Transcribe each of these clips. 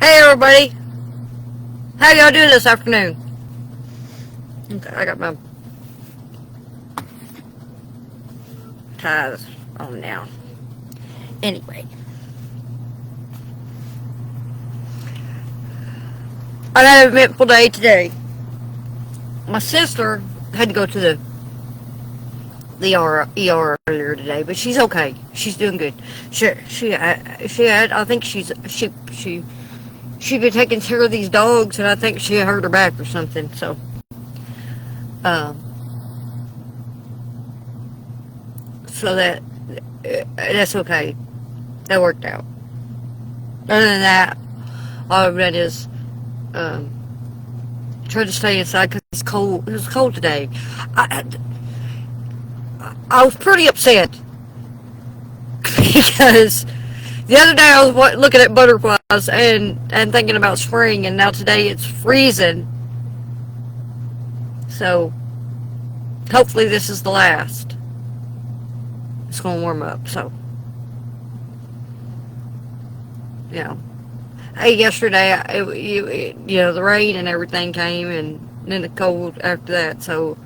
Hey everybody, how y'all doing this afternoon? Okay, I got my ties on now. Anyway, I had an eventful day today. My sister had to go to the ER earlier today, but she's okay. She's doing good. She had I think she'd been taking care of these dogs, and I think she hurt her back or something. So, um, so that's okay. That worked out. Other than that, all I've done is um, try to stay inside because it's cold. It was cold today. I, I was pretty upset because the other day I was looking at butterflies and thinking about spring, and now today it's freezing. So hopefully this is the last. It's going to warm up, so, you know. Hey, yesterday, the rain and everything came, and then the cold after that, so,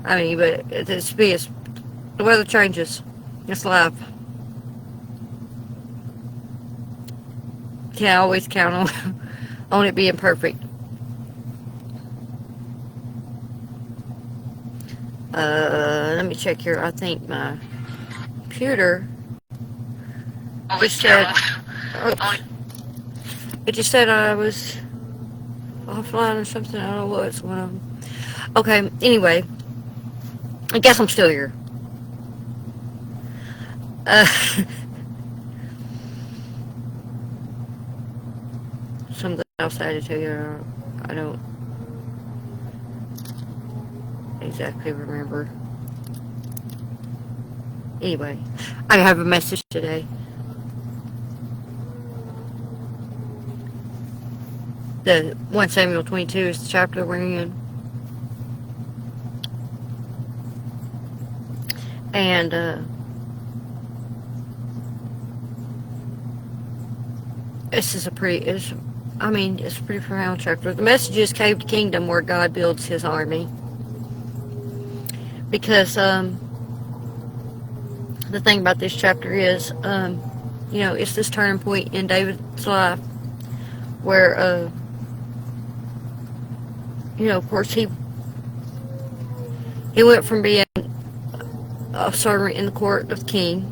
I mean, but the weather changes. It's life. Can't always count on it being perfect. Let me check here. I think my computer just said, it just said I was offline or something. I don't know what's going on. Okay, anyway, I guess I'm still here. Something else I had to tell you. I don't exactly remember. Anyway, I have a message today. The 1 Samuel 22 is the chapter we're in. And, it's a pretty profound chapter. The message is Caved Kingdom, where God builds his army. Because, the thing about this chapter is, it's this turning point in David's life where, of course, he went from being a servant in the court of the king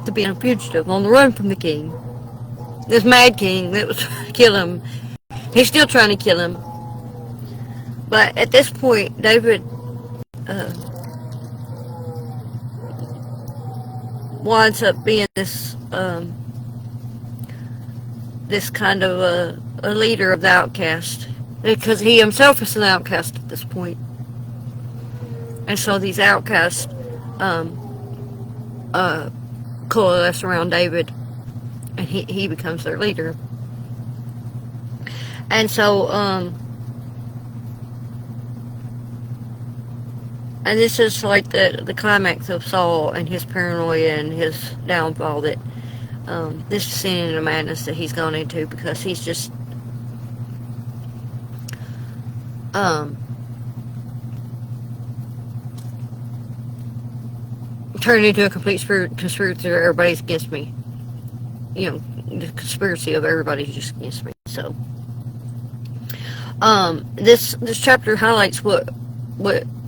to being a fugitive on the run from the king. This mad king that was killing him. He's still trying to kill him. But at this point, David winds up being this kind of a leader of the outcast, because he himself is an outcast at this point. And so these outcasts coalesce around David, and he becomes their leader. And so and this is like the climax of Saul and his paranoia and his downfall, that this sin and madness that he's gone into, because he's just turned into a complete conspiracy. Everybody's against me. The conspiracy of everybody's just against me. So this chapter highlights what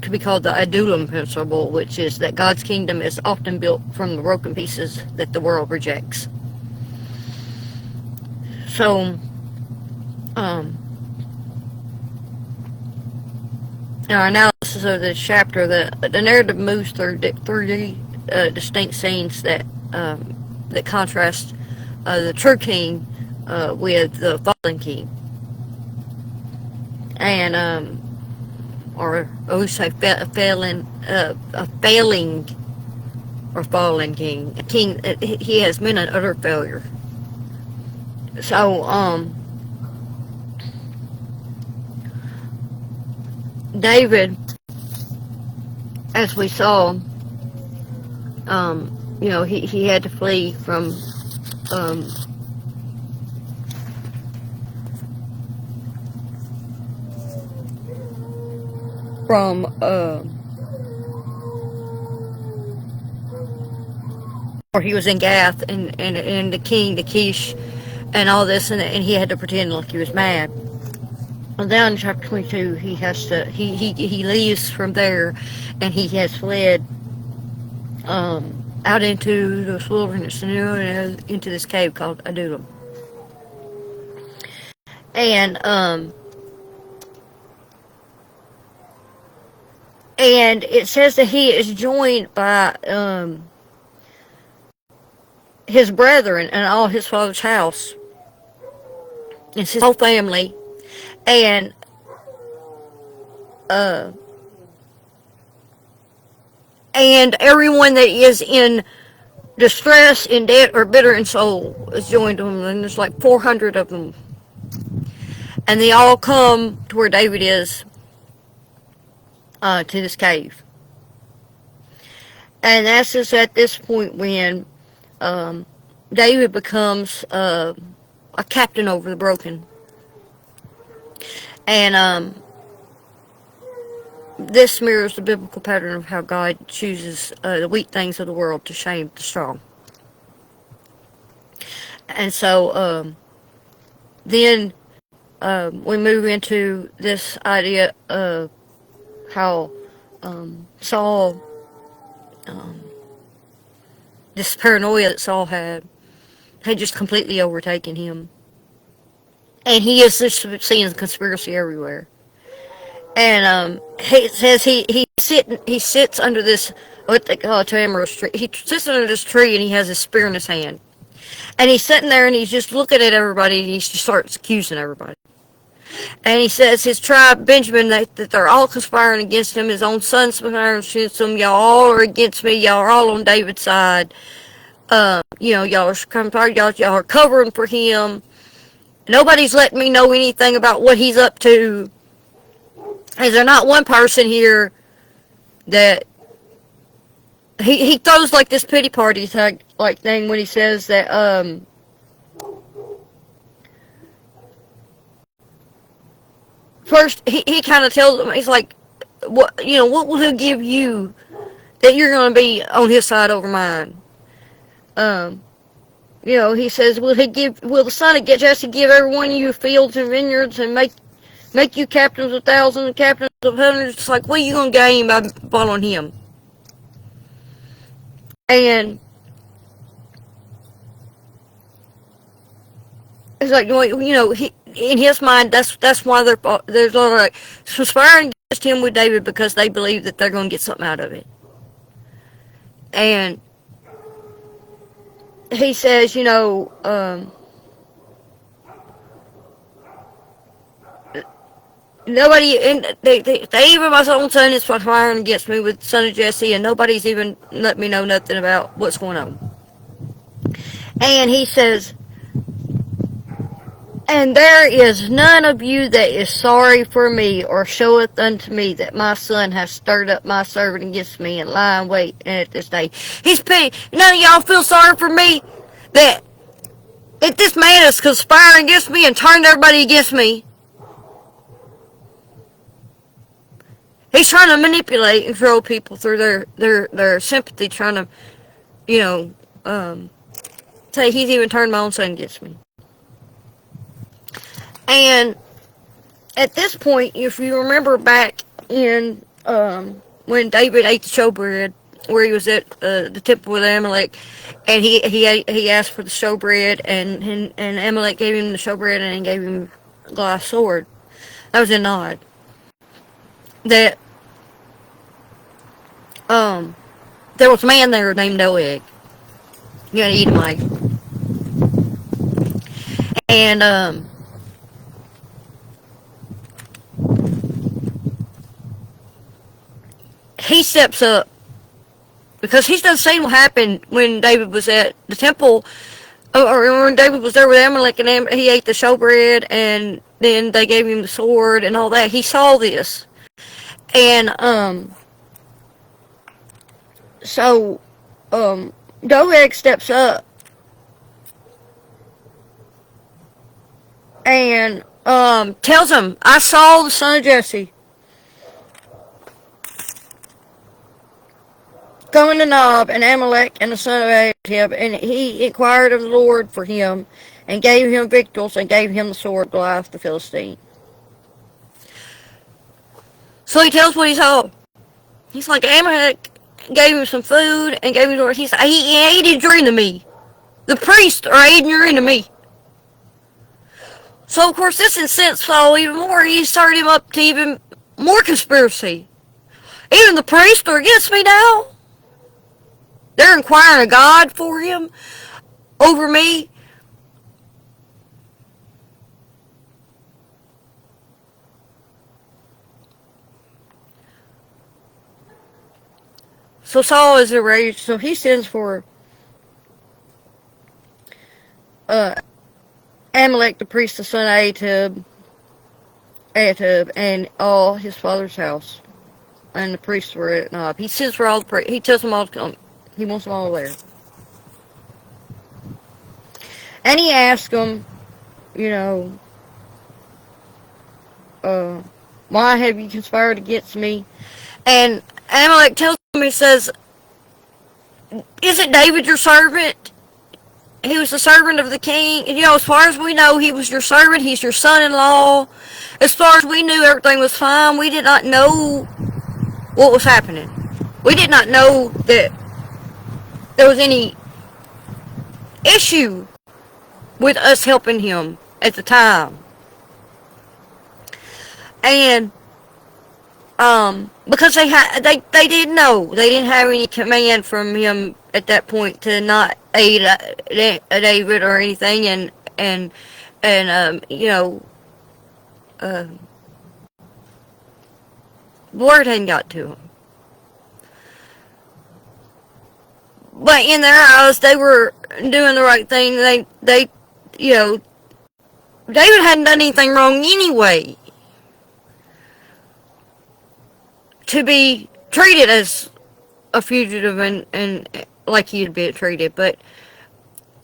could be called the Adullam principle, which is that God's kingdom is often built from the broken pieces that the world rejects. So, in our analysis of this chapter, the narrative moves through three distinct scenes that contrast the true king with the fallen king, and or we say a failing or fallen king. A king, he has been an utter failure. So David, as we saw, he had to flee from from where he was in Gath, and the king, the Kish, and all this, and he had to pretend like he was mad. Well, down in chapter 22, he has to he leaves from there, and he has fled out into this wilderness and into this cave called Adullam. And it says that he is joined by his brethren and all his father's house. It's his whole family. And everyone that is in distress, in debt, or bitter in soul is joined to him. And there's like 400 of them. And they all come to where David is, to this cave. And that's just at this point when David becomes a captain over the broken. And this mirrors the biblical pattern of how God chooses the weak things of the world to shame the strong. And so then we move into this idea of how Saul, this paranoia that Saul had just completely overtaken him. And he is just seeing conspiracy everywhere. And he says he sits under this, what they call a tamarisk tree. He sits under this tree and he has a spear in his hand. And he's sitting there and he's just looking at everybody and he just starts accusing everybody. And he says his tribe, Benjamin, that they're all conspiring against him. His own son's conspiring against him. Y'all all are against me. Y'all are all on David's side. Y'all are covering for him. Nobody's letting me know anything about what he's up to. Is there not one person here that he throws like this pity party thing when he says that first he kind of tells them, he's like, what will he give you that you're going to be on his side over mine? He says, will the son of Jesse give every one of you fields and vineyards and make you captains of thousands and captains of hundreds? It's like, what are you going to gain by following him? And it's like, in his mind, that's why there's a lot of like conspiring against him with David, because they believe that they're going to get something out of it. And he says, nobody, and they even my own son is conspiring against me with the son of Jesse, and nobody's even let me know nothing about what's going on. And he says, and there is none of you that is sorry for me, or showeth unto me that my son has stirred up my servant against me, and lie in wait at this day. He's pity. None of y'all feel sorry for me that this man is conspiring against me and turned everybody against me. He's trying to manipulate and control people through their sympathy, trying to, say he's even turned my own son against me. And at this point, if you remember back in when David ate the showbread, where he was at the temple with Amalek, and he asked for the showbread, and Amalek gave him the showbread and gave him a glass sword. That was a nod that there was a man there named Doeg. You gotta eat him like. And he steps up because he's done seen what happened when David was at the temple, or when David was there with Amalek, and he ate the showbread, and then they gave him the sword and all that. He saw this, and so Doeg steps up and tells him, I saw the son of Jesse going to Nob and Amalek and the son of Ahitub, and he inquired of the Lord for him, and gave him victuals, and gave him the sword of Goliath the Philistine. So he tells what he saw. He's like, Amalek gave him some food and gave him sword. He's like, he ate and drew to me. The priests are aiding your enemy. So of course this incensed Saul even more. He stirred him up to even more conspiracy. Even the priests are against me now. They're inquiring of God for him over me. So Saul is enraged. So he sends for Amalek the priest, the son of Ahitub, and all his father's house. And the priests were at Nob. He sends for all the priests. He tells them all to come. He wants them all there. And he asks them, you know, why have you conspired against me? And Amalek tells him, he says, isn't David your servant? He was the servant of the king. And, you know, as far as we know, he was your servant. He's your son-in-law. As far as we knew, everything was fine. We did not know what was happening. We did not know that there was any issue with us helping him at the time. And because they didn't know. They didn't have any command from him at that point to not aid David or anything, and you know, the word hadn't got to him. But in their eyes, they were doing the right thing. They, you know, David hadn't done anything wrong anyway to be treated as a fugitive and like he'd be treated. But,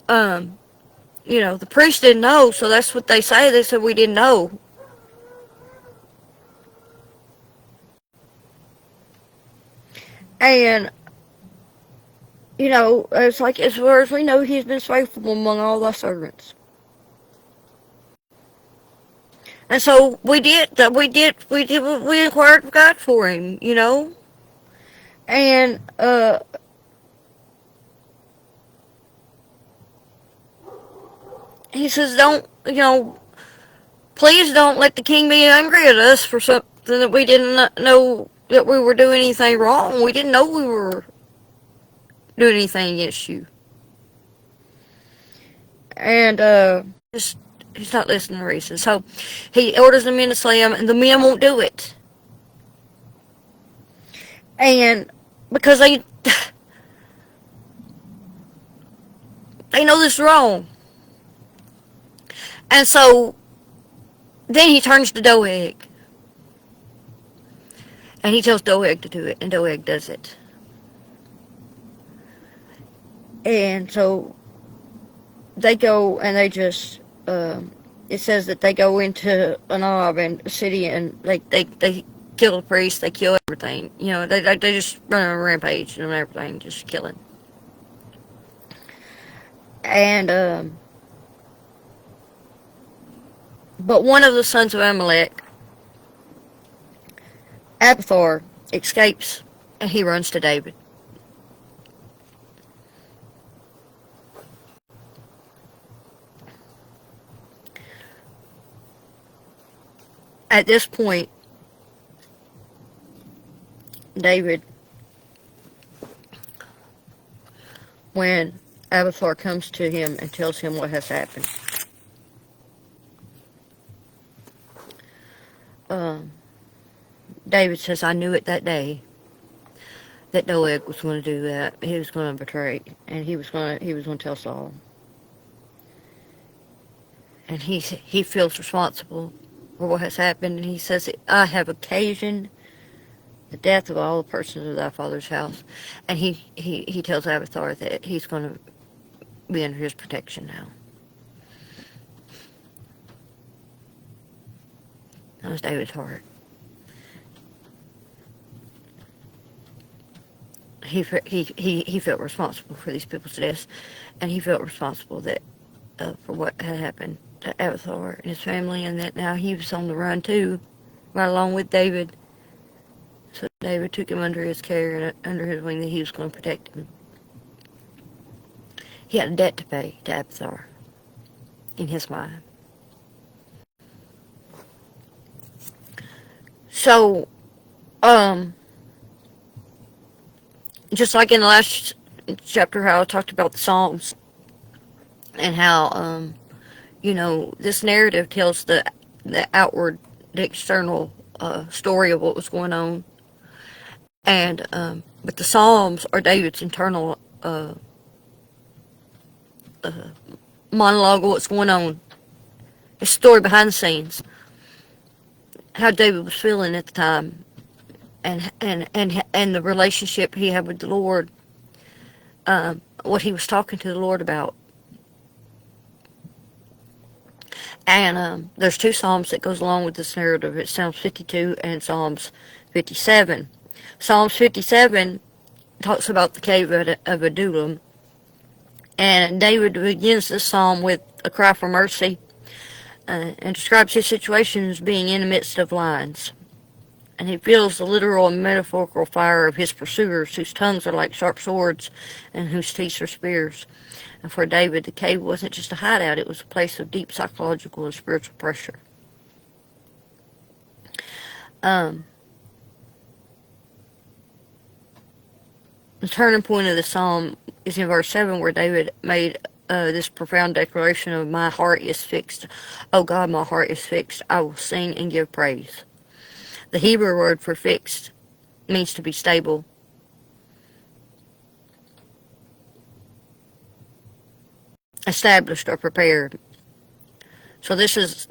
you know, the priest didn't know, so that's what they say. They said, we didn't know. And, you know, it's like, as far as we know, he's been faithful among all thy servants. And so we inquired of God for him, you know. And, he says, don't, you know, please don't let the king be angry at us for something that we didn't know that we were doing anything wrong. We didn't know we were doing anything against you. And, he's not listening to reason. So he orders the men to slay him, and the men won't do it. And because they know this is wrong. And so then he turns to Doeg. And he tells Doeg to do it, and Doeg does it. And so they go and they just, it says that they go into Nob and the city, and they kill the priest, they kill everything. You know, they just run on a rampage and everything, just killing. And, but one of the sons of Amalek, Abiathar, escapes, and he runs to David. At this point, David, when Abiathar comes to him and tells him what has happened, David says, I knew it that day that Doeg was going to do that. He was going to betray, and he was going to tell Saul. And he feels responsible for what has happened, and he says, I have occasioned the death of all the persons of thy father's house. And he tells Abiathar that he's going to be under his protection now. That was David's heart. he felt responsible for these people's deaths, and he felt responsible that for what had happened to Abathar and his family, and that now he was on the run too, right along with David. So David took him under his care and under his wing that he was going to protect him. He had a debt to pay to Abathar in his mind. So, just like in the last chapter, how I talked about the Psalms and how, this narrative tells the outward, the external story of what was going on, and but the Psalms are David's internal monologue of what's going on. It's a story behind the scenes, how David was feeling at the time, and the relationship he had with the Lord, what he was talking to the Lord about. And there's two Psalms that goes along with this narrative. It's Psalms 52 and Psalms 57. Psalms 57 talks about the cave of Adullam, and David begins this psalm with a cry for mercy, and describes his situation as being in the midst of lions. And he feels the literal and metaphorical fire of his pursuers, whose tongues are like sharp swords and whose teeth are spears. And for David, the cave wasn't just a hideout, it was a place of deep psychological and spiritual pressure. The turning point of the psalm is in verse 7, where David made this profound declaration of, "My heart is fixed. Oh God, my heart is fixed. I will sing and give praise." The Hebrew word for fixed means to be stable. Established or prepared. So this is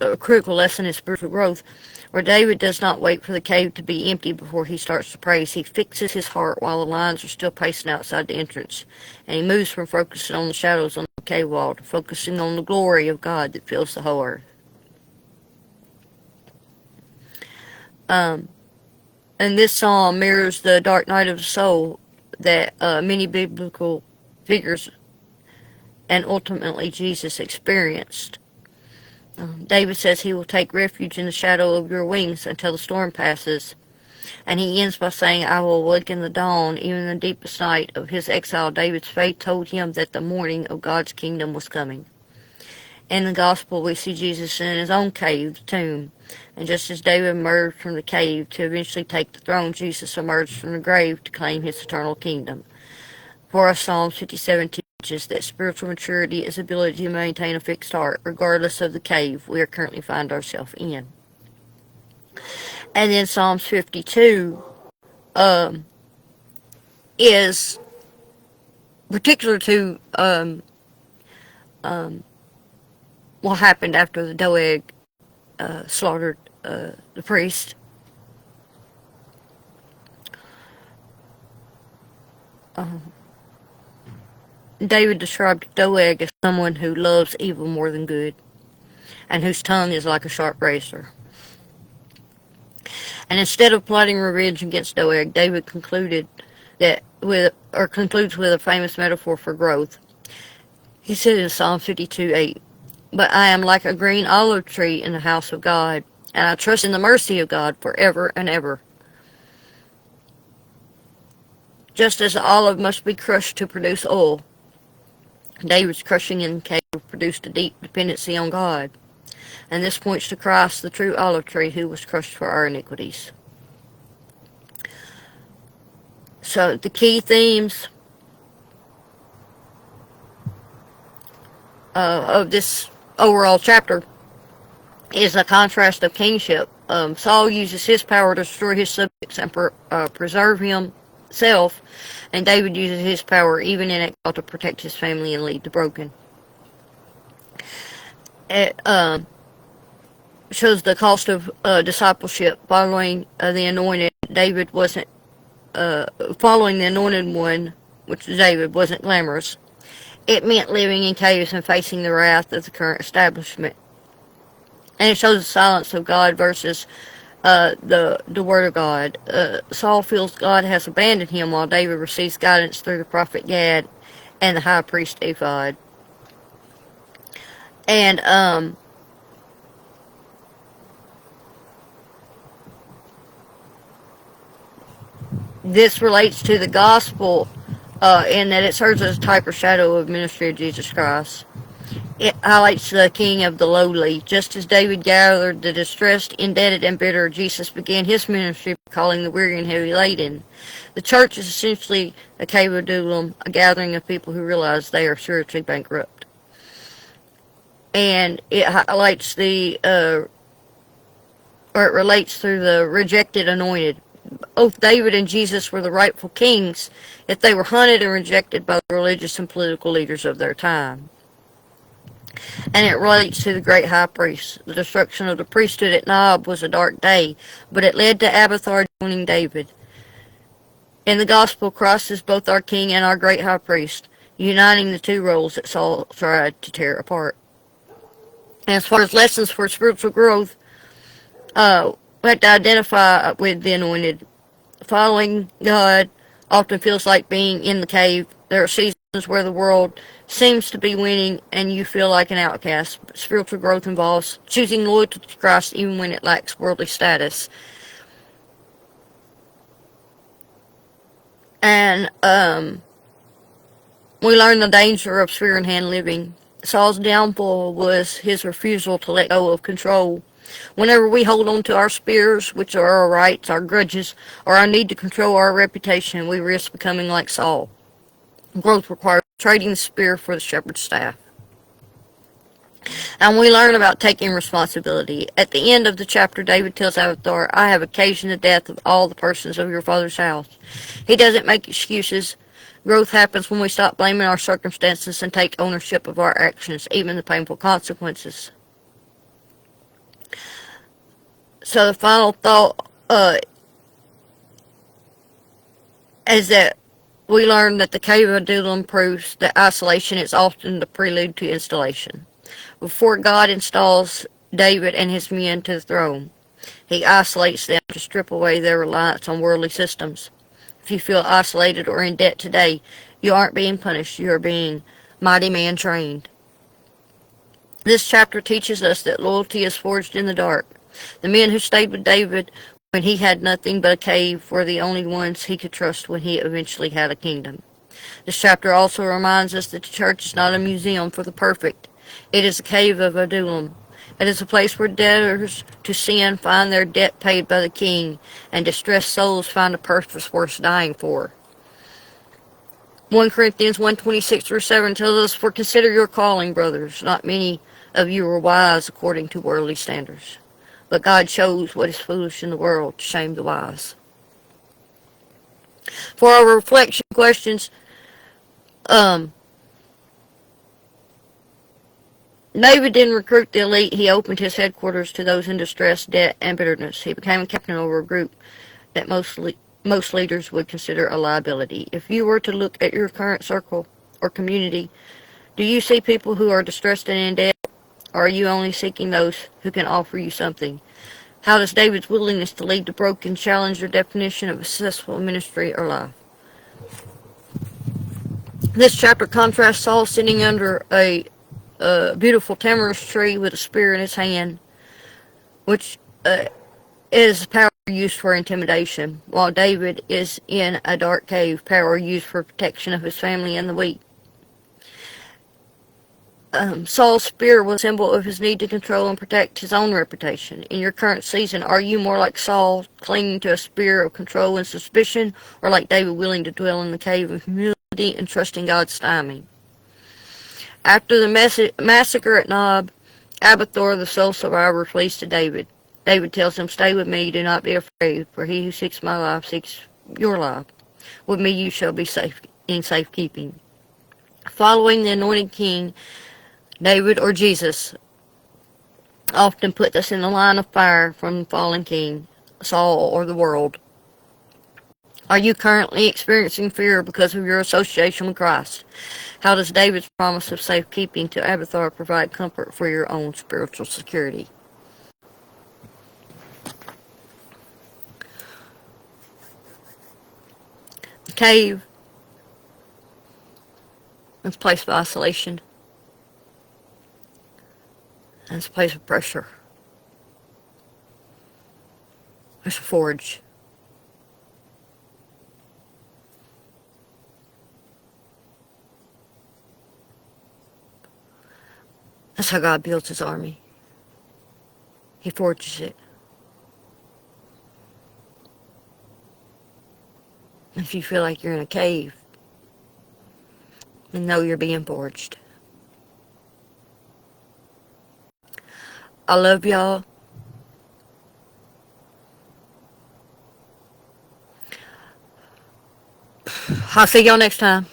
a critical lesson in spiritual growth, where David does not wait for the cave to be empty before he starts to praise. He fixes his heart while the lions are still pacing outside the entrance, and he moves from focusing on the shadows on the cave wall to focusing on the glory of God that fills the whole earth. And this psalm mirrors the dark night of the soul that many biblical figures and ultimately Jesus experienced. David says he will take refuge in the shadow of your wings until the storm passes. And he ends by saying, I will awaken the dawn. Even in the deepest night of his exile, David's faith told him that the morning of God's kingdom was coming. In the gospel, we see Jesus in his own cave, the tomb. And just as David emerged from the cave to eventually take the throne, Jesus emerged from the grave to claim his eternal kingdom. For us, Psalm 57 teaches that spiritual maturity is the ability to maintain a fixed heart, regardless of the cave we are currently find ourselves in. And then Psalms 52 is particular to what happened after the Doeg slaughtered the priest. David described Doeg as someone who loves evil more than good, and whose tongue is like a sharp razor. And instead of plotting revenge against Doeg, David concludes with a famous metaphor for growth. He said in Psalm 52:8, "But I am like a green olive tree in the house of God, and I trust in the mercy of God forever and ever." Just as the olive must be crushed to produce oil, David's crushing in the cave produced a deep dependency on God. And this points to Christ, the true olive tree, who was crushed for our iniquities. So the key themes of this overall chapter is a contrast of kingship. Saul uses his power to destroy his subjects and preserve himself, and David uses his power, even in exile, to protect his family and lead the broken. It shows the cost of discipleship. Following the anointed, David wasn't following the anointed one, which David, wasn't glamorous. It meant living in caves and facing the wrath of the current establishment. And it shows the silence of God versus the word of God. Saul feels God has abandoned him, while David receives guidance through the prophet Gad and the high priest Ephod. And this relates to the gospel in that it serves as a type or shadow of the ministry of Jesus Christ. It highlights the king of the lowly. Just as David gathered the distressed, indebted, and bitter, Jesus began his ministry calling the weary and heavy laden. The church is essentially a cave of Adullam, a gathering of people who realize they are spiritually bankrupt. And it highlights or it relates through the rejected anointed. Both David and Jesus were the rightful kings, yet they were hunted and rejected by the religious and political leaders of their time. And it relates to the great high priest. The destruction of the priesthood at Nob was a dark day, but it led to Abiathar joining David. In the gospel, Christ is both our king and our great high priest, uniting the two roles that Saul tried to tear apart. And as far as lessons for spiritual growth, we have to identify with the anointed. Following God often feels like being in the cave. There are seasons where the world seems to be winning and you feel like an outcast. But spiritual growth involves choosing loyalty to Christ even when it lacks worldly status. And we learn the danger of spear in hand living. Saul's downfall was his refusal to let go of control. Whenever we hold on to our spears, which are our rights, our grudges, or our need to control our reputation, we risk becoming like Saul. Growth requires trading the spear for the shepherd's staff. And we learn about taking responsibility. At the end of the chapter, David tells Abiathar, I have occasioned the death of all the persons of your father's house. He doesn't make excuses. Growth happens when we stop blaming our circumstances and take ownership of our actions, even the painful consequences. So the final thought is that we learn that the cave of Adullam proves that isolation is often the prelude to installation. Before God installs David and his men to the throne, he isolates them to strip away their reliance on worldly systems. If you feel isolated or in debt today, you aren't being punished, you are being mighty man trained. This chapter teaches us that loyalty is forged in the dark. The men who stayed with David when he had nothing but a cave were the only ones he could trust when he eventually had a kingdom. This chapter also reminds us that the church is not a museum for the perfect. It is a cave of Adullam. It is a place where debtors to sin find their debt paid by the king, and distressed souls find a purpose worth dying for. 1 Corinthians 1:26-7 tells us, For consider your calling, brothers. Not many of you are wise according to worldly standards. But God shows what is foolish in the world to shame the wise. For our reflection questions, David didn't recruit the elite. He opened his headquarters to those in distress, debt, and bitterness. He became a captain over a group that most leaders would consider a liability. If you were to look at your current circle or community, do you see people who are distressed and in debt? Or are you only seeking those who can offer you something? How does David's willingness to lead the broken challenge your definition of a successful ministry or life? This chapter contrasts Saul sitting under a beautiful tamarisk tree with a spear in his hand, which is power used for intimidation, while David is in a dark cave, power used for protection of his family and the weak. Saul's spear was a symbol of his need to control and protect his own reputation. In your current season, are you more like Saul, clinging to a spear of control and suspicion, or like David, willing to dwell in the cave of humility and trusting God's timing? After the massacre at Nob, Abiathar, the sole survivor, flees to David. David tells him, Stay with me, do not be afraid, for he who seeks my life seeks your life. With me you shall be safe in safekeeping. Following the anointed king, David or Jesus often put us in the line of fire from the fallen king, Saul, or the world. Are you currently experiencing fear because of your association with Christ? How does David's promise of safekeeping to Abiathar provide comfort for your own spiritual security? cave is a place of isolation. And it's a place of pressure. It's a forge. That's how God builds his army. He forges it. If you feel like you're in a cave, then know you're being forged. I love y'all. I'll see y'all next time.